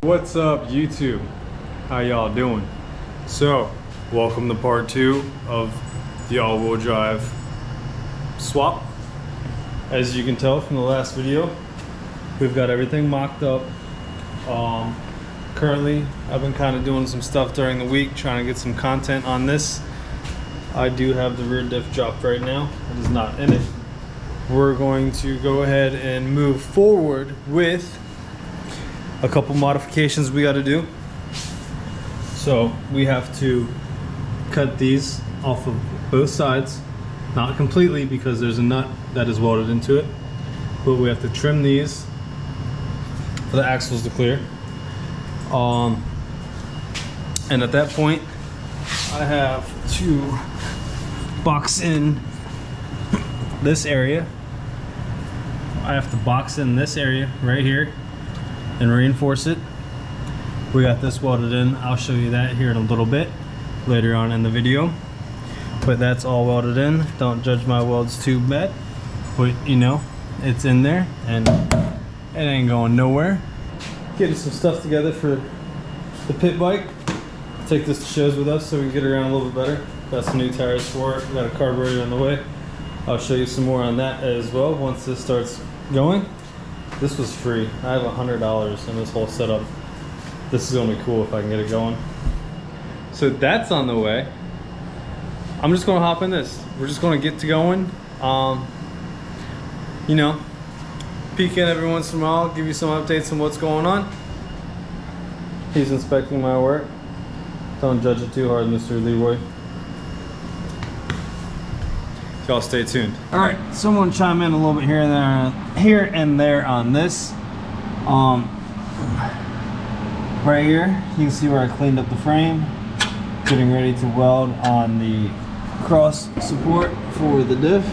What's up, YouTube? How y'all doing? So, welcome to part 2 of the all-wheel drive swap. As you can tell from the last video, we've got everything mocked up. Currently, I've been kind of doing some stuff during the week, trying to get some content on this. I do have the rear diff dropped right now. It is not in it. We're going to go ahead and move forward with a couple modifications we got to do. So we have to cut these off of both sides, not completely because there's a nut that is welded into it, but we have to trim these for the axles to clear. And at that point, I have to box in this area. I have to box in this area right here and reinforce it. We got this welded in. I'll show you that here in a little bit later on in the video, but that's all welded in. Don't judge my welds too bad, but you know, it's in there and it ain't going nowhere. Getting some stuff together for the pit bike. Take this to shows with us so we can get around a little bit better. Got some new tires for it. We got a carburetor on the way. I'll show you some more on that as well once this starts going. This was free. I have $100 in this whole setup. This is gonna be cool if I can get it going. So that's on the way. I'm just gonna hop in this. We're just gonna get to going. You know, peek in every once in a while, give you some updates on what's going on. He's inspecting my work. Don't judge it too hard, Mr. Leroy. Y'all stay tuned. All right, someone chime in a little bit here and there on this. Right here, you can see where I cleaned up the frame, getting ready to weld on the cross support for the diff.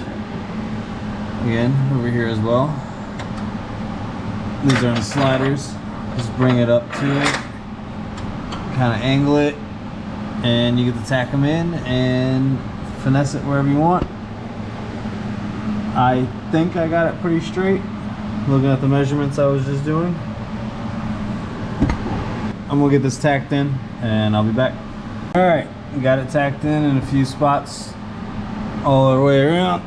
Again, over here as well. These are the sliders. Just bring it up to it, kind of angle it, and you get to tack them in and finesse it wherever you want. I think I got it pretty straight, looking at the measurements I was just doing. I'm gonna get this tacked in and I'll be back. All right, got it tacked in a few spots all the way around.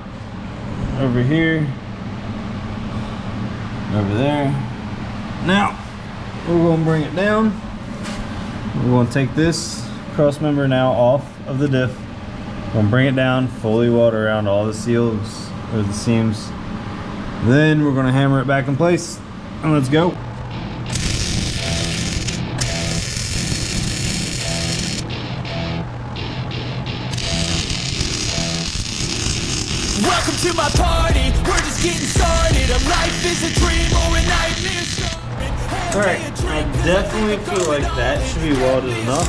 Over here, over there. Now, we're gonna bring it down. We're gonna take this cross member now off of the diff. We're gonna bring it down, fully weld around all the seals or the seams. Then we're gonna hammer it back in place and let's go. Welcome to my party, we're just getting started. A life is a dream or a nightmare. Alright, I definitely feel like that should be welded enough.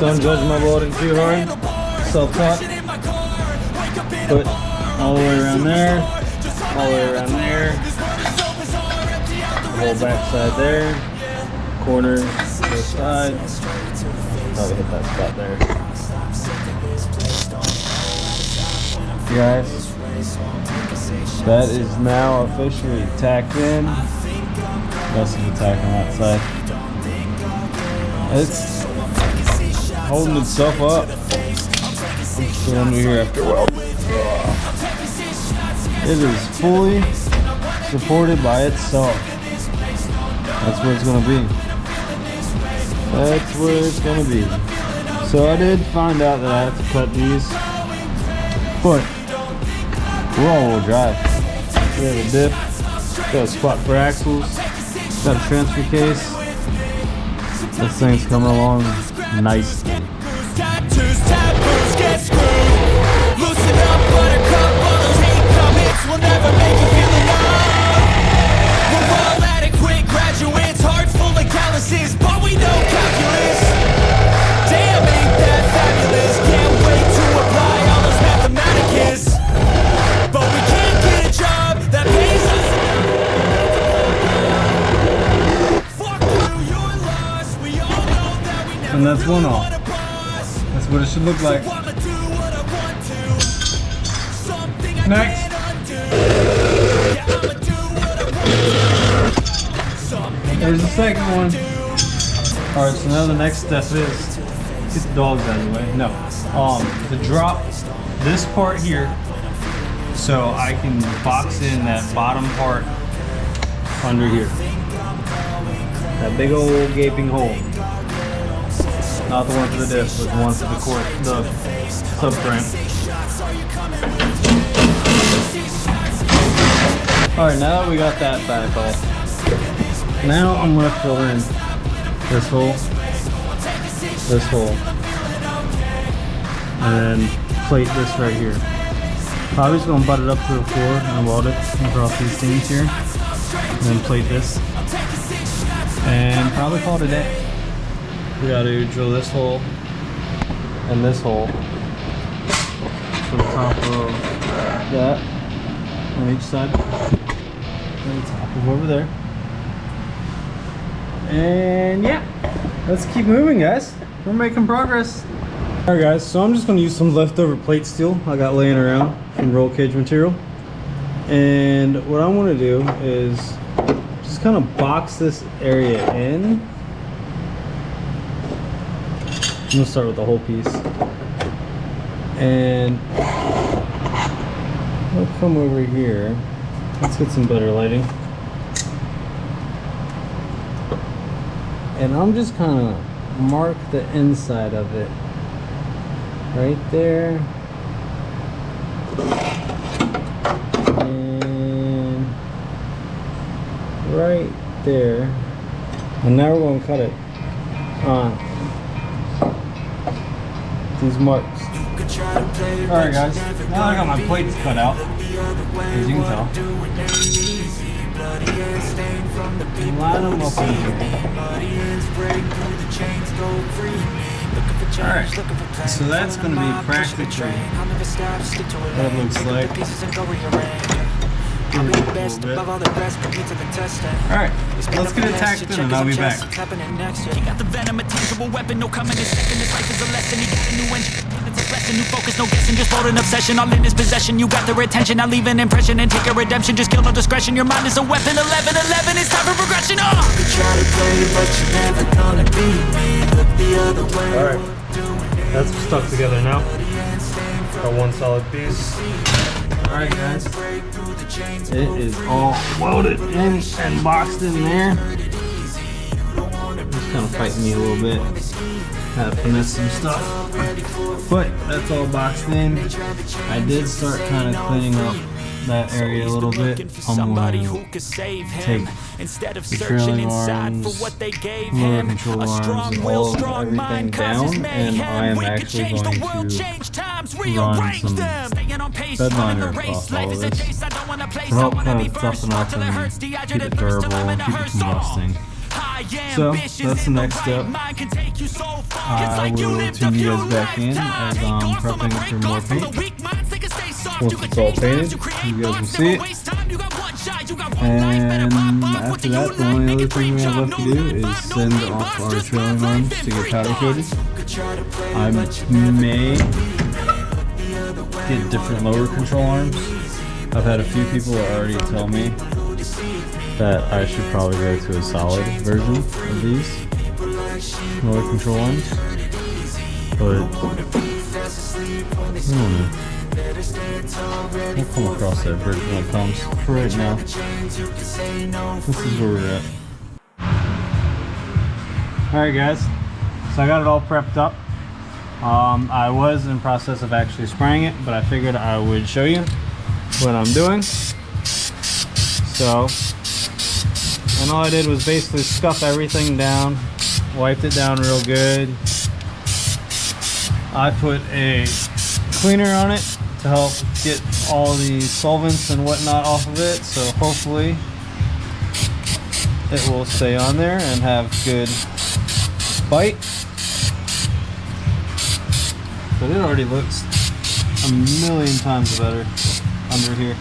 Don't judge my welding too hard. Self-taught. Put all the way around there, all the way around there. The whole back side there. Corner, both sides. Probably hit that spot there. Guys, that is now officially tacked in. That's the tack on that side. It's holding itself up. I'm still under here after weld. It is fully supported by itself. That's where it's gonna be. That's where it's gonna be. So I did find out that I have to cut these, but we're all-wheel drive. We have a diff, got a spot for axles, got a transfer case. This thing's coming along nice. Will never make you feel alive. We're all adequate graduates, heart full of calluses, but we know calculus. Damn, ain't that fabulous? Can't wait to apply all those mathematicus. But we can't get a job that pays us enough. Fuck you, you're lost. We all know that we never. And that's one off. That's what it should look like. Next. There's the second one. All right, so now the next step is get the dogs out of the way. No, to drop this part here so I can box in that bottom part under here. That big old gaping hole. Not the one for the disc, but the one for the subframe. Alright, now that we got that back off, now I'm going to fill in this hole, and then plate this right here. Probably just going to butt it up to the floor and weld it across these things here, and then plate this, and probably call it a day. We got to drill this hole and this hole from the top of that on each side. And the top of over there. And yeah, let's keep moving, guys. We're making progress. Alright guys, so I'm just going to use some leftover plate steel I got laying around from roll cage material. And what I want to do is just kind of box this area in. I'm going to start with the whole piece. And I'll come over here. Let's get some better lighting. And I'm just kind of mark the inside of it. Right there. And right there. And now we're going to cut it on these marks. Alright guys, now I got my plates cut out, as you can tell. Line them up in here. Alright, so that's going to be practically what it looks like. Alright, let's get it tacked in and I'll be back. He got the venom, a tangible weapon, no coming in second. This life is a lesson, he got a new engine. It's a blessing, new focus, no guessing, just hold an obsession. All in his possession, you got their attention. I leave an impression and take a redemption. Just kill no discretion, your mind is a weapon. 11-11, it's time for progression. You try to play, but you're never gonna beat me. Look the other way. Alright, that's stuck together now. Got one solid piece. Alright guys, it is all welded in and boxed in there. Just kind of fighting me a little bit. Had to finesse some stuff. But that's all boxed in. I did start kind of cleaning up that area a little bit. I'm going to take the trailing arms, motor control arms, and all of everything down, and I am actually going to run some bed liners off all of this to help kind of toughen up and keep it durable and keep it combusting. So that's the next step. I will tune you guys back in as I'm prepping for more paint. Once it's all painted, you guys will see it. And after that, the only other thing we have left to do is send off our trailing arms to get powder coated. I may get different lower control arms. I've had a few people already tell me that I should probably go to a solid version of these lower control arms, but I don't know. We'll come across that bridge when it comes. For right now, this is where we're at. Alright guys, so I got it all prepped up. I was in process of actually spraying it, but I figured I would show you what I'm doing. So, and all I did was basically scuff everything down, wiped it down real good. I put a cleaner on it to help get all the solvents and whatnot off of it, so hopefully it will stay on there and have good bite. But it already looks a million times better under here.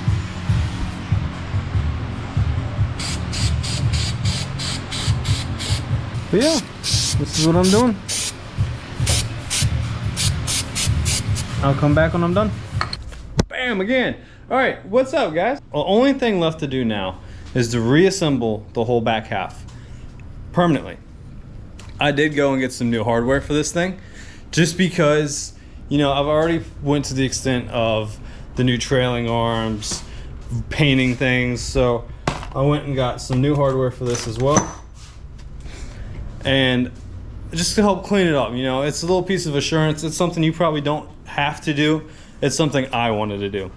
But yeah, this is what I'm doing. I'll come back when I'm done. Bam, again. All right, what's up guys? The only thing left to do now is to reassemble the whole back half. permanently. I did go and get some new hardware for this thing, just because, you know, I've already went to the extent of the new trailing arms, painting things, so I went and got some new hardware for this as well. And just to help clean it up, you know, it's a little piece of assurance. It's something you probably don't have to do. It's something I wanted to do.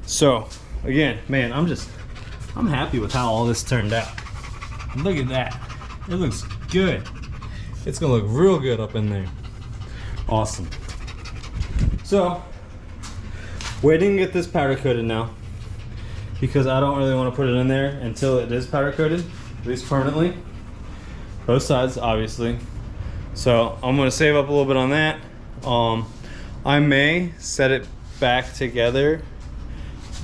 So again, man, I'm happy with how all this turned out. Look at that. It looks good. It's gonna look real good up in there. Awesome. So, waiting to get this powder coated now, because I don't really want to put it in there until it is powder coated, at least permanently. Both sides, obviously. So I'm gonna save up a little bit on that. I may set it back together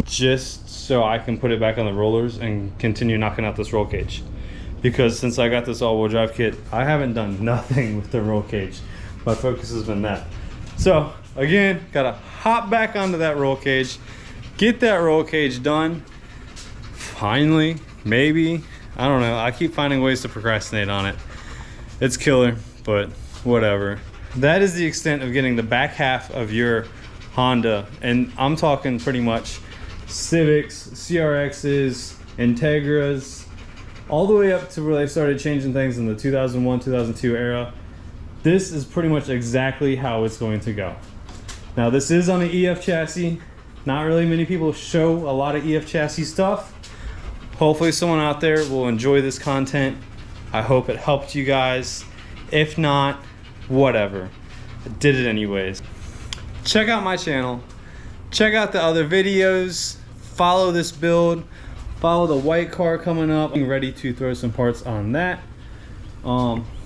just so I can put it back on the rollers and continue knocking out this roll cage. Because since I got this all-wheel drive kit, I haven't done nothing with the roll cage. My focus has been that. So again, gotta hop back onto that roll cage, get that roll cage done. Finally, maybe, I don't know. I keep finding ways to procrastinate on it. It's killer, but whatever. That is the extent of getting the back half of your Honda, and I'm talking pretty much Civics, CRXs, Integras, all the way up to where they started changing things in the 2001, 2002 era. This is pretty much exactly how it's going to go. Now this is on the EF chassis. Not really many people show a lot of EF chassis stuff. Hopefully someone out there will enjoy this content. I hope it helped you guys. If not, whatever. I did it anyways. Check out my channel. Check out the other videos. Follow this build. Follow the white car coming up. I'm ready to throw some parts on that.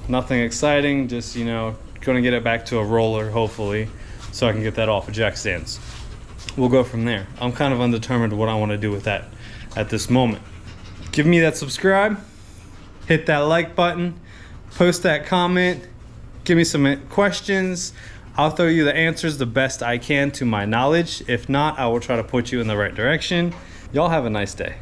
Nothing exciting, just, you know, gonna get it back to a roller, hopefully, so I can get that off of jack stands. We'll go from there. I'm kind of undetermined what I want to do with that at this moment. Give me that subscribe, hit that like button, post that comment, give me some questions. I'll throw you the answers the best I can to my knowledge. If not, I will try to put you in the right direction. Y'all have a nice day.